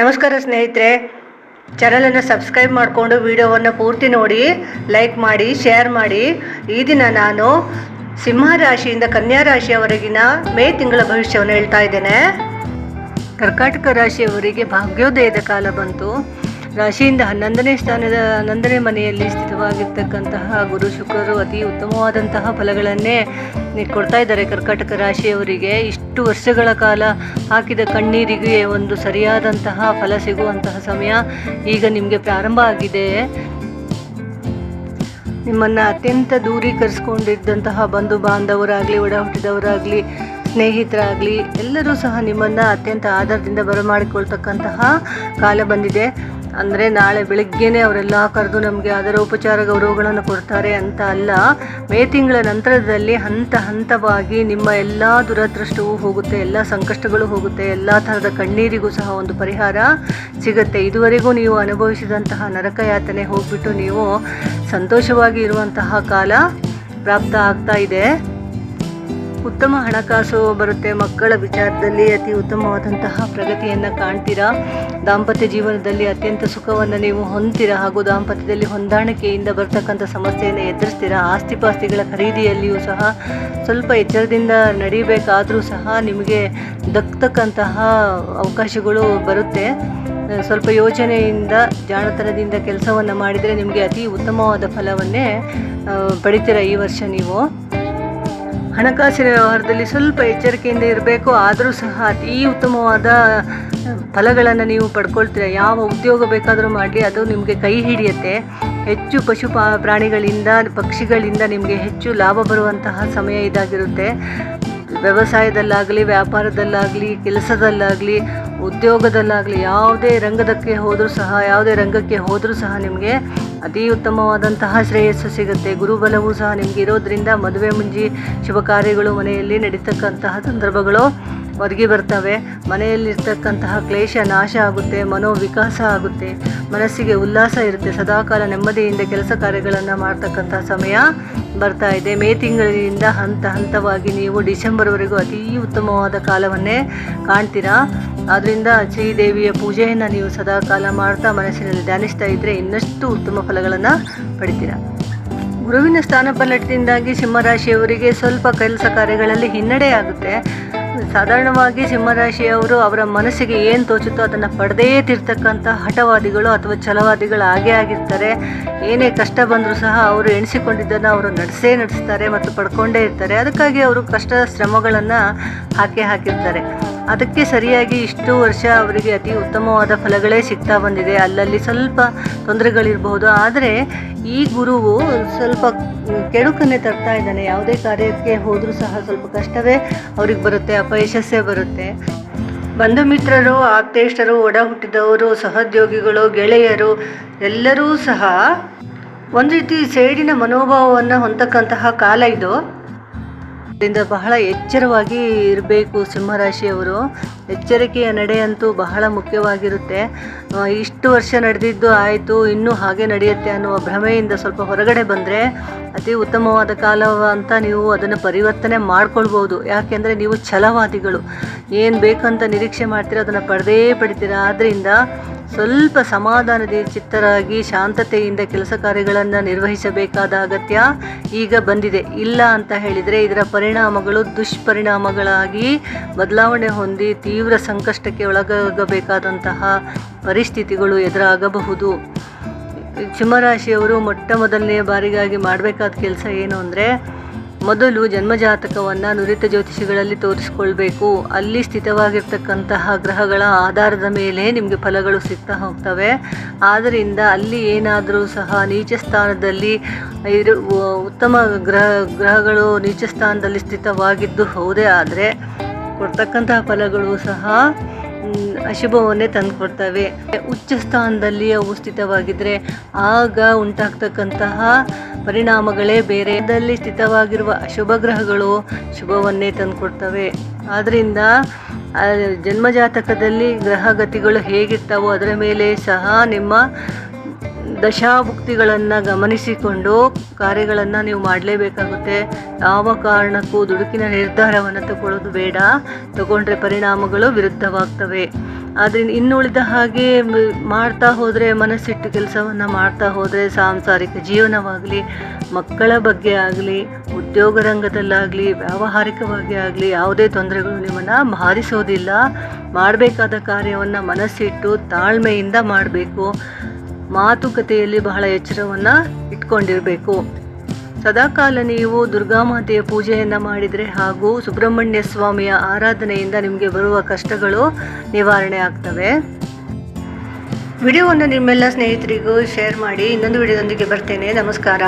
ನಮಸ್ಕಾರ ಸ್ನೇಹಿತರೆ, ಚಾನಲನ್ನು ಸಬ್ಸ್ಕ್ರೈಬ್ ಮಾಡಿಕೊಂಡು ವಿಡಿಯೋವನ್ನು ಪೂರ್ತಿ ನೋಡಿ, ಲೈಕ್ ಮಾಡಿ, ಶೇರ್ ಮಾಡಿ. ಈ ದಿನ ನಾನು ಸಿಂಹ ರಾಶಿಯಿಂದ ಕನ್ಯಾ ರಾಶಿಯವರೆಗಿನ ಮೇ ತಿಂಗಳ ಭವಿಷ್ಯವನ್ನು ಹೇಳ್ತಾ ಇದ್ದೇನೆ. ಕರ್ಕಾಟಕ ರಾಶಿಯವರಿಗೆ ಭಾಗ್ಯೋದಯದ ಕಾಲ ಬಂತು. ರಾಶಿಯಿಂದ 11ನೇ ಮನೆಯಲ್ಲಿ ಸ್ಥಿತವಾಗಿರ್ತಕ್ಕಂತಹ ಗುರು ಶುಕ್ರರು ಅತಿ ಉತ್ತಮವಾದಂತಹ ಫಲಗಳನ್ನೇ ಕೊಡ್ತಾ ಇದ್ದಾರೆ. ಕರ್ಕಾಟಕ ರಾಶಿಯವರಿಗೆ ಇಷ್ಟು ವರ್ಷಗಳ ಕಾಲ ಹಾಕಿದ ಕಣ್ಣೀರಿಗೆ ಒಂದು ಸರಿಯಾದಂತಹ ಫಲ ಸಿಗುವಂತಹ ಸಮಯ ಈಗ ನಿಮಗೆ ಪ್ರಾರಂಭ ಆಗಿದೆ. ನಿಮ್ಮನ್ನು ಅತ್ಯಂತ ದೂರೀಕರಿಸ್ಕೊಂಡಿದ್ದಂತಹ ಬಂಧು ಬಾಂಧವರಾಗಲಿ, ಒಡ ಹುಟ್ಟಿದವರಾಗಲಿ, ಸ್ನೇಹಿತರಾಗಲಿ ಎಲ್ಲರೂ ಸಹ ನಿಮ್ಮನ್ನು ಅತ್ಯಂತ ಆಧಾರದಿಂದ ಬರಮಾಡಿಕೊಳ್ತಕ್ಕಂತಹ ಕಾಲ ಬಂದಿದೆ. ಅಂದರೆ ನಾಳೆ ಬೆಳಗ್ಗೆನೇ ಅವರೆಲ್ಲ ಕರೆದು ನಮಗೆ ಅದರ ಉಪಚಾರ ಗೌರವಗಳನ್ನು ಕೊಡ್ತಾರೆ ಅಂತ ಅಲ್ಲ. ಮೇ ತಿಂಗಳ ನಂತರದಲ್ಲಿ ಹಂತ ಹಂತವಾಗಿ ನಿಮ್ಮ ಎಲ್ಲ ದುರದೃಷ್ಟವೂ ಹೋಗುತ್ತೆ, ಎಲ್ಲ ಸಂಕಷ್ಟಗಳು ಹೋಗುತ್ತೆ, ಎಲ್ಲ ಥರದ ಕಣ್ಣೀರಿಗೂ ಸಹ ಒಂದು ಪರಿಹಾರ ಸಿಗುತ್ತೆ. ಇದುವರೆಗೂ ನೀವು ಅನುಭವಿಸಿದಂತಹ ನರಕ ಯಾತನೆ ಹೋಗ್ಬಿಟ್ಟು ನೀವು ಸಂತೋಷವಾಗಿ ಇರುವಂತಹ ಕಾಲ ಪ್ರಾಪ್ತ ಆಗ್ತಾ ಇದೆ. ಉತ್ತಮ ಹಣಕಾಸು ಬರುತ್ತೆ. ಮಕ್ಕಳ ವಿಚಾರದಲ್ಲಿ ಅತಿ ಉತ್ತಮವಾದಂತಹ ಪ್ರಗತಿಯನ್ನು ಕಾಣ್ತೀರಾ. ದಾಂಪತ್ಯ ಜೀವನದಲ್ಲಿ ಅತ್ಯಂತ ಸುಖವನ್ನು ನೀವು ಹೊಂದ್ತೀರಾ ಹಾಗೂ ದಾಂಪತ್ಯದಲ್ಲಿ ಹೊಂದಾಣಿಕೆಯಿಂದ ಬರ್ತಕ್ಕಂಥ ಸಮಸ್ಯೆಯನ್ನು ಎದುರಿಸ್ತೀರಾ. ಆಸ್ತಿಪಾಸ್ತಿಗಳ ಖರೀದಿಯಲ್ಲಿಯೂ ಸಹ ಸ್ವಲ್ಪ ಎಚ್ಚರದಿಂದ ನಡೀಬೇಕಾದರೂ ಸಹ ನಿಮಗೆ ದಕ್ಕತಕ್ಕಂತಹ ಅವಕಾಶಗಳು ಬರುತ್ತೆ. ಸ್ವಲ್ಪ ಯೋಚನೆಯಿಂದ, ಜಾಣತನದಿಂದ ಕೆಲಸವನ್ನು ಮಾಡಿದರೆ ನಿಮಗೆ ಅತಿ ಉತ್ತಮವಾದ ಫಲವನ್ನೇ ಪಡಿತೀರ ಈ ವರ್ಷ. ನೀವು ಹಣಕಾಸಿನ ವ್ಯವಹಾರದಲ್ಲಿ ಸ್ವಲ್ಪ ಎಚ್ಚರಿಕೆಯಿಂದ ಇರಬೇಕು. ಆದರೂ ಸಹ ಅತಿ ಉತ್ತಮವಾದ ಫಲಗಳನ್ನು ನೀವು ಪಡ್ಕೊಳ್ತೀರ. ಯಾವ ಉದ್ಯೋಗ ಬೇಕಾದರೂ ಮಾಡಿ, ಅದು ನಿಮಗೆ ಕೈ ಹಿಡಿಯುತ್ತೆ. ಹೆಚ್ಚು ಪಶು ಪ್ರಾಣಿಗಳಿಂದ, ಪಕ್ಷಿಗಳಿಂದ ನಿಮಗೆ ಹೆಚ್ಚು ಲಾಭ ಬರುವಂತಹ ಸಮಯ ಇದಾಗಿರುತ್ತೆ. ವ್ಯವಸಾಯದಲ್ಲಾಗಲಿ, ವ್ಯಾಪಾರದಲ್ಲಾಗಲಿ, ಕೆಲಸದಲ್ಲಾಗಲಿ, ಉದ್ಯೋಗದಲ್ಲಾಗಲಿ, ಯಾವುದೇ ರಂಗಕ್ಕೆ ಹೋದರೂ ಸಹ ನಿಮಗೆ ಅತಿ ಉತ್ತಮವಾದಂತಹ ಶ್ರೇಯಸ್ಸು ಸಿಗುತ್ತೆ. ಗುರುಬಲವೂ ಸಹ ನಿಮಗೆ ಇರೋದ್ರಿಂದ ಮದುವೆ ಮುಂಜಿ ಶುಭ ಕಾರ್ಯಗಳು ಮನೆಯಲ್ಲಿ ನಡೀತಕ್ಕಂತಹ ಸಂದರ್ಭಗಳು ಒದಗಿ ಬರ್ತವೆ. ಮನೆಯಲ್ಲಿರ್ತಕ್ಕಂತಹ ಕ್ಲೇಶ ನಾಶ ಆಗುತ್ತೆ, ಮನೋವಿಕಾಸ ಆಗುತ್ತೆ, ಮನಸ್ಸಿಗೆ ಉಲ್ಲಾಸ ಇರುತ್ತೆ. ಸದಾಕಾಲ ನೆಮ್ಮದಿಯಿಂದ ಕೆಲಸ ಕಾರ್ಯಗಳನ್ನು ಮಾಡ್ತಕ್ಕಂತಹ ಸಮಯ ಬರ್ತಾ ಇದೆ. ಮೇ ತಿಂಗಳಿಂದ ಹಂತ ಹಂತವಾಗಿ ನೀವು ಡಿಸೆಂಬರ್ವರೆಗೂ ಅತಿ ಉತ್ತಮವಾದ ಕಾಲವನ್ನೇ ಕಾಣ್ತೀರಾ. ಆದ್ದರಿಂದ ಶ್ರೀದೇವಿಯ ಪೂಜೆಯನ್ನು ನೀವು ಸದಾಕಾಲ ಮಾಡ್ತಾ ಮನಸ್ಸಿನಲ್ಲಿ ಧ್ಯಾನಿಸ್ತಾ ಇದ್ದರೆ ಇನ್ನಷ್ಟು ಉತ್ತಮ ಫಲಗಳನ್ನು ಪಡಿತೀರಾ. ಗುರುವಿನ ಸ್ಥಾನಪಲ್ಲಟದಿಂದಾಗಿ ಸಿಂಹರಾಶಿಯವರಿಗೆ ಸ್ವಲ್ಪ ಕೆಲಸ ಕಾರ್ಯಗಳಲ್ಲಿ ಹಿನ್ನಡೆ ಆಗುತ್ತೆ. ಸಾಧಾರಣವಾಗಿ ಸಿಂಹರಾಶಿಯವರು ಅವರ ಮನಸ್ಸಿಗೆ ಏನು ತೋಚುತ್ತೋ ಅದನ್ನು ಪಡೆದೇ ತಿರ್ತಕ್ಕಂಥ ಹಠವಾದಿಗಳು ಅಥವಾ ಛಲವಾದಿಗಳು ಆಗಿರ್ತಾರೆ. ಏನೇ ಕಷ್ಟ ಬಂದರೂ ಸಹ ಅವರು ಎಣಿಸಿಕೊಂಡಿದ್ದನ್ನು ಅವರು ನಡೆಸ್ತಾರೆ ಮತ್ತು ಪಡ್ಕೊಂಡೇ ಇರ್ತಾರೆ. ಅದಕ್ಕಾಗಿ ಅವರು ಕಷ್ಟ ಶ್ರಮಗಳನ್ನು ಹಾಕಿರ್ತಾರೆ. ಅದಕ್ಕೆ ಸರಿಯಾಗಿ ಇಷ್ಟು ವರ್ಷ ಅವರಿಗೆ ಅತಿ ಉತ್ತಮವಾದ ಫಲಗಳೇ ಸಿಗ್ತಾ ಬಂದಿದೆ. ಅಲ್ಲಲ್ಲಿ ಸ್ವಲ್ಪ ತೊಂದರೆಗಳಿರಬಹುದು, ಆದರೆ ಈ ಗುರುವು ಸ್ವಲ್ಪ ಕೆಡುಕನ್ನೇ ತರ್ತಾ ಇದ್ದಾನೆ. ಯಾವುದೇ ಕಾರ್ಯಕ್ಕೆ ಹೋದರೂ ಸಹ ಸ್ವಲ್ಪ ಕಷ್ಟವೇ ಅವ್ರಿಗೆ ಬರುತ್ತೆ, ಅಪಯಶಸ್ಸೇ ಬರುತ್ತೆ. ಬಂಧು ಮಿತ್ರರು, ಆಪ್ತೇಷ್ಟರು, ಒಡ ಹುಟ್ಟಿದವರು, ಸಹೋದ್ಯೋಗಿಗಳು, ಗೆಳೆಯರು ಎಲ್ಲರೂ ಸಹ ಒಂದು ರೀತಿ ಸೇಡಿನ ಮನೋಭಾವವನ್ನು ಹೊಂದತಕ್ಕಂತಹ ಕಾಲ ಇದು. ಇದರಿಂದ ಬಹಳ ಎಚ್ಚರವಾಗಿ ಇರಬೇಕು ಸಿಂಹರಾಶಿಯವರು. ಎಚ್ಚರಿಕೆಯ ನಡೆಯಂತೂ ಬಹಳ ಮುಖ್ಯವಾಗಿರುತ್ತೆ. ಇಷ್ಟು ವರ್ಷ ನಡೆದಿದ್ದು ಆಯಿತು, ಇನ್ನೂ ಹಾಗೆ ನಡೆಯುತ್ತೆ ಅನ್ನುವ ಭ್ರಮೆಯಿಂದ ಸ್ವಲ್ಪ ಹೊರಗಡೆ ಬಂದರೆ ಅತಿ ಉತ್ತಮವಾದ ಕಾಲ ಅಂತ ನೀವು ಅದನ್ನು ಪರಿವರ್ತನೆ ಮಾಡ್ಕೊಳ್ಬೋದು. ಯಾಕೆಂದರೆ ನೀವು ಛಲವಾದಿಗಳು. ಏನು ಬೇಕಂತ ನಿರೀಕ್ಷೆ ಮಾಡ್ತೀರ ಅದನ್ನು ಪಡಿತೀರ. ಆದ್ದರಿಂದ ಸ್ವಲ್ಪ ಸಮಾಧಾನದ ಚಿತ್ತರಾಗಿ ಶಾಂತತೆಯಿಂದ ಕೆಲಸ ಕಾರ್ಯಗಳನ್ನು ನಿರ್ವಹಿಸಬೇಕಾದ ಅಗತ್ಯ ಈಗ ಬಂದಿದೆ. ಇಲ್ಲ ಅಂತ ಹೇಳಿದರೆ ಇದರ ಪರಿಣಾಮಗಳು ದುಷ್ಪರಿಣಾಮಗಳಾಗಿ ಬದಲಾವಣೆ ಹೊಂದಿ ತೀವ್ರ ಸಂಕಷ್ಟಕ್ಕೆ ಒಳಗಾಗಬೇಕಾದಂತಹ ಪರಿಸ್ಥಿತಿಗಳು ಎದುರಾಗಬಹುದು. ಸಿಂಹರಾಶಿಯವರು ಮೊದಲನೆಯ ಬಾರಿಗಾಗಿ ಮಾಡಬೇಕಾದ ಕೆಲಸ ಏನು ಅಂದರೆ, ಮೊದಲು ಜನ್ಮಜಾತಕವನ್ನು ನುರಿತ ಜ್ಯೋತಿಷಿಗಳಲ್ಲಿ ತೋರಿಸ್ಕೊಳ್ಬೇಕು. ಅಲ್ಲಿ ಸ್ಥಿತವಾಗಿರ್ತಕ್ಕಂತಹ ಗ್ರಹಗಳ ಆಧಾರದ ಮೇಲೆ ನಿಮಗೆ ಫಲಗಳು ಸಿಗ್ತಾ ಹೋಗ್ತವೆ. ಆದ್ದರಿಂದ ಅಲ್ಲಿ ಏನಾದರೂ ಸಹ ನೀಚ ಸ್ಥಾನದಲ್ಲಿ ಉತ್ತಮ ಗ್ರಹಗಳು ನೀಚ ಸ್ಥಾನದಲ್ಲಿ ಸ್ಥಿತವಾಗಿದ್ದು ಹೋದೇ ಆದರೆ ಕೊಡ್ತಕ್ಕಂತಹ ಫಲಗಳು ಸಹ ಅಶುಭವನ್ನೇ ತಂದುಕೊಡ್ತವೆ. ಉಚ್ಚ ಸ್ಥಾನದಲ್ಲಿ ಅವು ಸ್ಥಿತವಾಗಿದ್ದರೆ ಆಗ ಉಂಟಾಗ್ತಕ್ಕಂತಹ ಪರಿಣಾಮಗಳೇ ಬೇರೆ. ದಲ್ಲಿ ಸ್ಥಿತವಾಗಿರುವ ಅಶುಭ ಗ್ರಹಗಳು ಶುಭವನ್ನೇ ತಂದುಕೊಡ್ತವೆ. ಆದ್ದರಿಂದ ಜನ್ಮಜಾತಕದಲ್ಲಿ ಗ್ರಹಗತಿಗಳು ಹೇಗಿರ್ತಾವೋ ಅದರ ಮೇಲೆ ಸಹ ನಿಮ್ಮ ದಶಾಭುಕ್ತಿಗಳನ್ನು ಗಮನಿಸಿಕೊಂಡು ಕಾರ್ಯಗಳನ್ನು ನೀವು ಮಾಡಲೇಬೇಕಾಗುತ್ತೆ. ಯಾವ ಕಾರಣಕ್ಕೂ ದುಡುಕಿನ ನಿರ್ಧಾರವನ್ನು ತಗೊಳ್ಳೋದು ಬೇಡ. ತಗೊಂಡ್ರೆ ಪರಿಣಾಮಗಳು ವಿರುದ್ಧವಾಗ್ತವೆ. ಆದರೆ ಇನ್ನುಳಿದ ಹಾಗೆ ಮಾಡ್ತಾ ಹೋದರೆ, ಮನಸ್ಸಿಟ್ಟು ಕೆಲಸವನ್ನು ಮಾಡ್ತಾ ಹೋದರೆ ಸಾಂಸಾರಿಕ ಜೀವನವಾಗಲಿ, ಮಕ್ಕಳ ಬಗ್ಗೆ ಆಗಲಿ, ಉದ್ಯೋಗ ರಂಗದಲ್ಲಾಗಲಿ, ವ್ಯಾವಹಾರಿಕವಾಗಿ ಆಗಲಿ ಯಾವುದೇ ತೊಂದರೆಗಳು ನಿಮ್ಮನ್ನು ಬಾಧಿಸೋದಿಲ್ಲ. ಮಾಡಬೇಕಾದ ಕಾರ್ಯವನ್ನು ಮನಸ್ಸಿಟ್ಟು ತಾಳ್ಮೆಯಿಂದ ಮಾಡಬೇಕು. ಮಾತುಕತೆಯಲ್ಲಿ ಬಹಳ ಎಚ್ಚರವನ್ನು ಇಟ್ಕೊಂಡಿರಬೇಕು. ಸದಾಕಾಲ ನೀವು ದುರ್ಗಾಮಾತೆಯ ಪೂಜೆಯನ್ನು ಮಾಡಿದರೆ ಹಾಗೂ ಸುಬ್ರಹ್ಮಣ್ಯ ಸ್ವಾಮಿಯ ಆರಾಧನೆಯಿಂದ ನಿಮಗೆ ಬರುವ ಕಷ್ಟಗಳು ನಿವಾರಣೆ ಆಗ್ತವೆ. ವಿಡಿಯೋವನ್ನು ನಿಮ್ಮೆಲ್ಲ ಸ್ನೇಹಿತರಿಗೂ ಶೇರ್ ಮಾಡಿ. ಇನ್ನೊಂದು ವಿಡಿಯೋದೊಂದಿಗೆ ಬರ್ತೇನೆ. ನಮಸ್ಕಾರ.